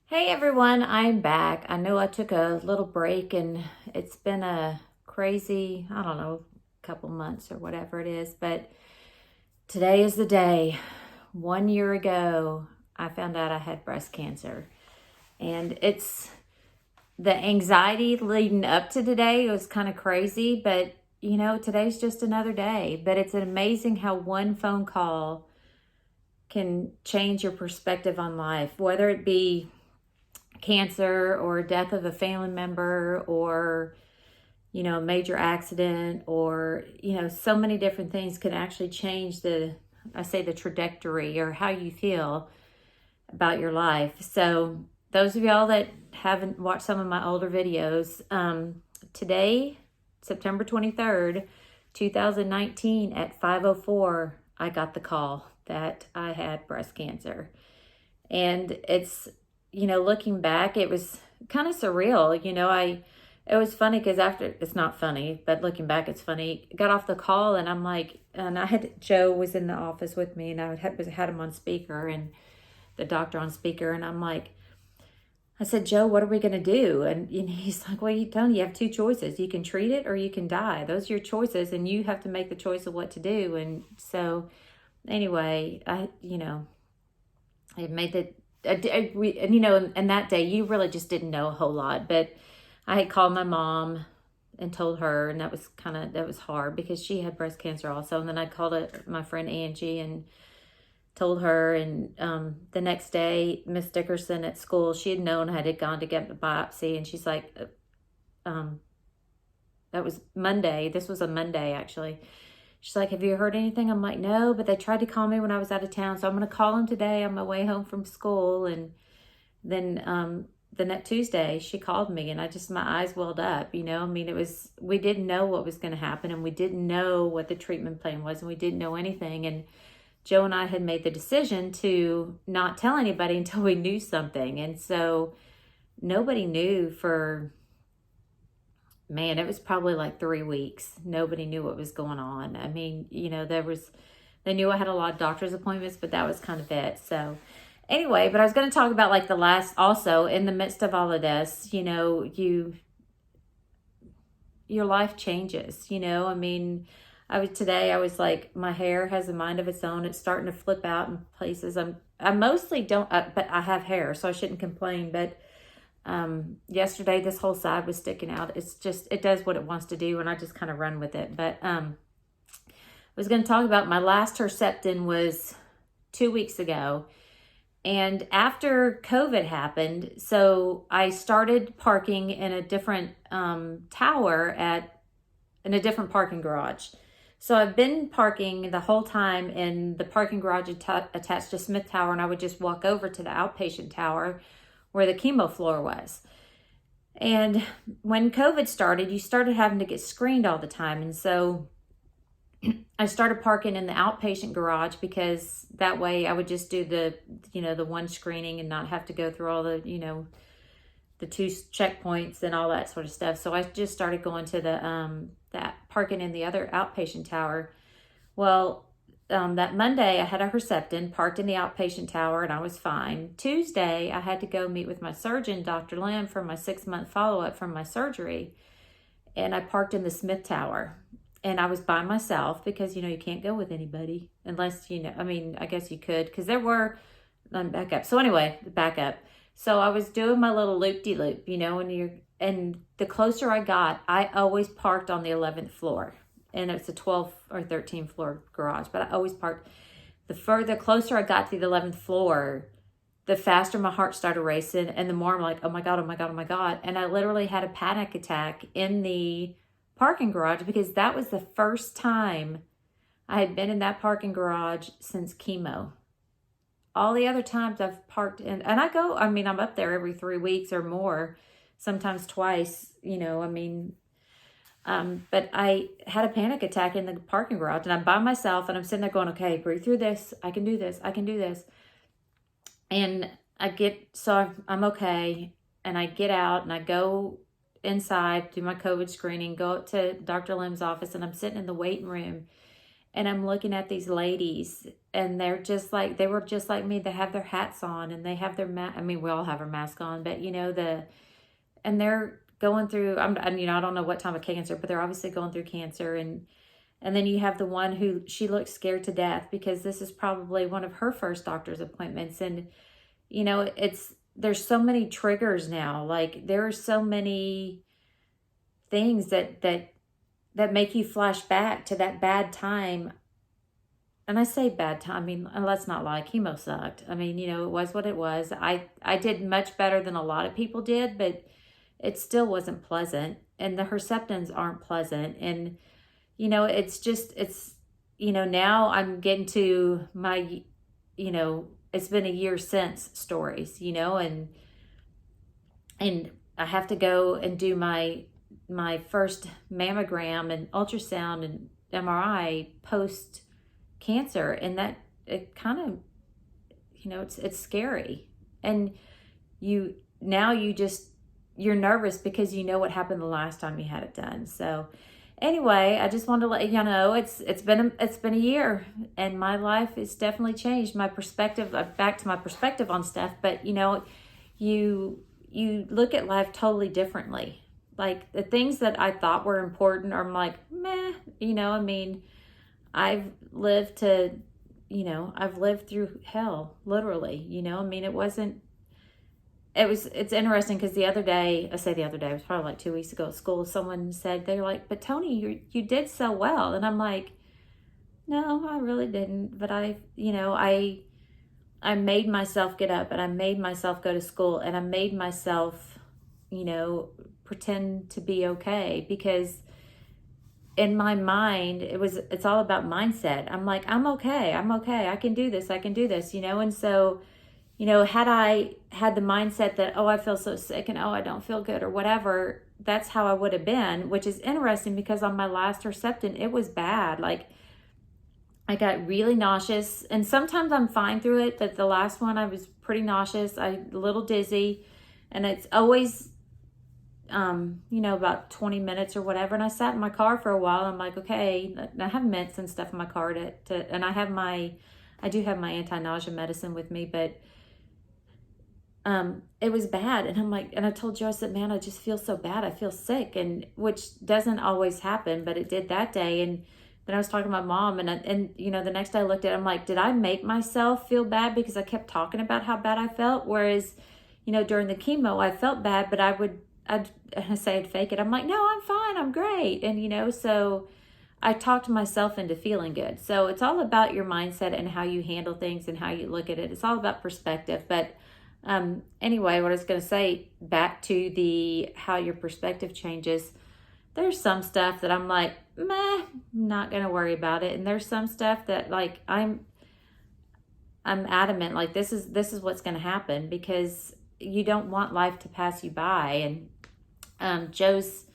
Hey everyone, I'm back. I know I took a little break and it's been a crazy, I don't know, couple months or whatever it is, but today is the day. 1 year ago, I found out I had breast cancer. And it's the anxiety leading up to today was kind of crazy, but today's just another day. But it's amazing how one phone call can change your perspective on life, whether it be cancer or death of a family member or a major accident or so many different things can actually change the trajectory or how you feel about your life. So those of y'all that haven't watched some of my older videos, today, September 23rd 2019 at 5:04, I got the call that I had breast cancer. And it's, looking back, it was kind of surreal. It was funny because after, it's not funny, but looking back, it's funny. Got off the call and I'm like, and Joe was in the office with me and I had him on speaker and the doctor on speaker. And I'm like, I said, Joe, what are we going to do? And he's like, well, you have two choices. You can treat it or you can die. Those are your choices and you have to make the choice of what to do. And so anyway, I made the, and that day you really just didn't know a whole lot, but I had called my mom and told her, and that was hard because she had breast cancer also. And then I called my friend Angie and told her. And the next day, Miss Dickerson at school, she had known I had gone to get the biopsy, and she's like, that was Monday. This was a Monday actually. She's like, have you heard anything? I'm like, no, but they tried to call me when I was out of town. So I'm going to call them today on my way home from school. And then the next Tuesday, she called me and my eyes welled up, we didn't know what was going to happen and we didn't know what the treatment plan was and we didn't know anything. And Joe and I had made the decision to not tell anybody until we knew something. And so nobody knew for, man, it was probably like 3 weeks. Nobody knew what was going on. I mean, they knew I had a lot of doctor's appointments, but that was kind of it. So anyway, but I was going to talk about like the last, also in the midst of all of this, your life changes, today I was like, my hair has a mind of its own. It's starting to flip out in places. I mostly don't, but I have hair, so I shouldn't complain. But yesterday this whole side was sticking out. It does what it wants to do and I just kind of run with it. But I was going to talk about my last Herceptin was 2 weeks ago. And after COVID happened, so I started parking in a different tower in a different parking garage. So I've been parking the whole time in the parking garage attached to Smith Tower, and I would just walk over to the outpatient tower where the chemo floor was. And when COVID started, you started having to get screened all the time. And so I started parking in the outpatient garage because that way I would just do the one screening and not have to go through all the 2 checkpoints and all that sort of stuff. So I just started going to that parking in the other outpatient tower. Well, that Monday I had a Herceptin parked in the outpatient tower and I was fine. Tuesday I had to go meet with my surgeon, Dr. Lim, for my 6-month follow-up from my surgery. And I parked in the Smith Tower. And I was by myself because, you can't go with anybody unless, I guess you could because there were, back up. So anyway, back up. So I was doing my little loop-de-loop, and the closer I got, I always parked on the 11th floor. And it's a 12th or 13th floor garage, but I always parked. The closer I got to the 11th floor, the faster my heart started racing. And the more I'm like, oh my God, oh my God, oh my God. And I literally had a panic attack in the parking garage because that was the first time I had been in that parking garage since chemo. All the other times I've parked in, and I'm up there every 3 weeks or more, sometimes twice, but I had a panic attack in the parking garage and I'm by myself and I'm sitting there going, okay, breathe through this. I can do this. I can do this. And I'm okay. And I get out and I go inside, do my COVID screening, go up to Dr. Lim's office, and I'm sitting in the waiting room. And I'm looking at these ladies, and they were just like me. They have their hats on, and they have their I mean, we all have our mask on, but and they're going through, I don't know what time of cancer, but they're obviously going through cancer. And then you have the one who, she looks scared to death because this is probably one of her first doctor's appointments. And, there's so many triggers now. Like, there are so many things that make you flash back to that bad time. And I say bad time, I mean, let's not lie, chemo sucked. I mean, it was what it was. I did much better than a lot of people did, but it still wasn't pleasant. And the Herceptins aren't pleasant. And, now I'm getting to my, it's been a year since stories, and I have to go and do my first mammogram and ultrasound and MRI post cancer. And that, it kind of, it's scary. And you're nervous because you know what happened the last time you had it done. So anyway, I just wanted to let you know it's been a year, and my life has definitely changed. My perspective, back to my perspective on stuff, but you look at life totally differently. Like, the things that I thought were important are, I'm like, meh, I've lived through hell, literally, it's interesting because it was probably like 2 weeks ago at school, someone said, they're like, but Tony, you did so well. And I'm like, no, I really didn't. But I made myself get up, and I made myself go to school, and I made myself, pretend to be okay, because in my mind, it's all about mindset. I'm like, I'm okay. I can do this. And so, had I had the mindset that, oh, I feel so sick, and oh, I don't feel good, or whatever, that's how I would have been, which is interesting because on my last Herceptin, it was bad. Like, I got really nauseous, and sometimes I'm fine through it, but the last one I was pretty nauseous, a little dizzy, and it's always, about 20 minutes or whatever. And I sat in my car for a while. I'm like, okay, I have mints and stuff in my car and I do have my anti-nausea medicine with me, but it was bad. And I'm like, and I told Joe, I said, man, I just feel so bad. I feel sick. And which doesn't always happen, but it did that day. And then I was talking to my mom, and the next day I looked at it, I'm like, did I make myself feel bad because I kept talking about how bad I felt? Whereas, during the chemo, I felt bad, but I'd say I'd fake it. I'm like, no, I'm fine. I'm great. And, so I talked myself into feeling good. So it's all about your mindset and how you handle things and how you look at it. It's all about perspective. But anyway, what I was going to say, back to how your perspective changes, there's some stuff that I'm like, meh, I'm not going to worry about it. And there's some stuff that, like, I'm adamant, like, this is what's going to happen, because you don't want life to pass you by. And Joe's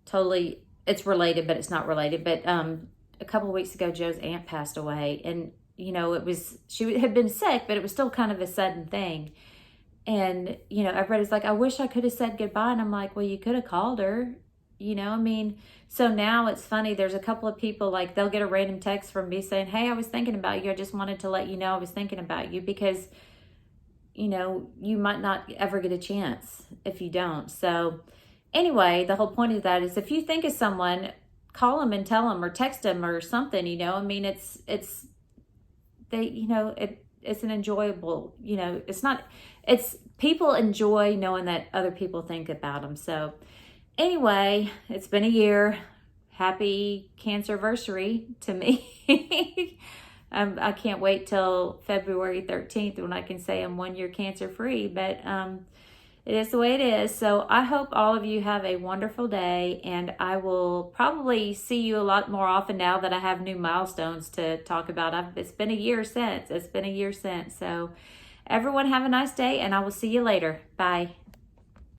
totally, it's related, but it's not related. But a couple of weeks ago, Joe's aunt passed away. And, she had been sick, but it was still kind of a sudden thing. And, everybody's like, I wish I could have said goodbye. And I'm like, well, you could have called her, So now it's funny. There's a couple of people, like, they'll get a random text from me saying, hey, I was thinking about you. I just wanted to let you know I was thinking about you, because you might not ever get a chance if you don't. So anyway, the whole point of that is, if you think of someone, call them and tell them, or text them or something, it's an enjoyable, it's people enjoy knowing that other people think about them. So anyway, it's been a year. Happy cancerversary to me. I can't wait till February 13th when I can say I'm 1 year cancer free, but it is the way it is. So I hope all of you have a wonderful day, and I will probably see you a lot more often now that I have new milestones to talk about. It's been a year since. So everyone have a nice day, and I will see you later. Bye.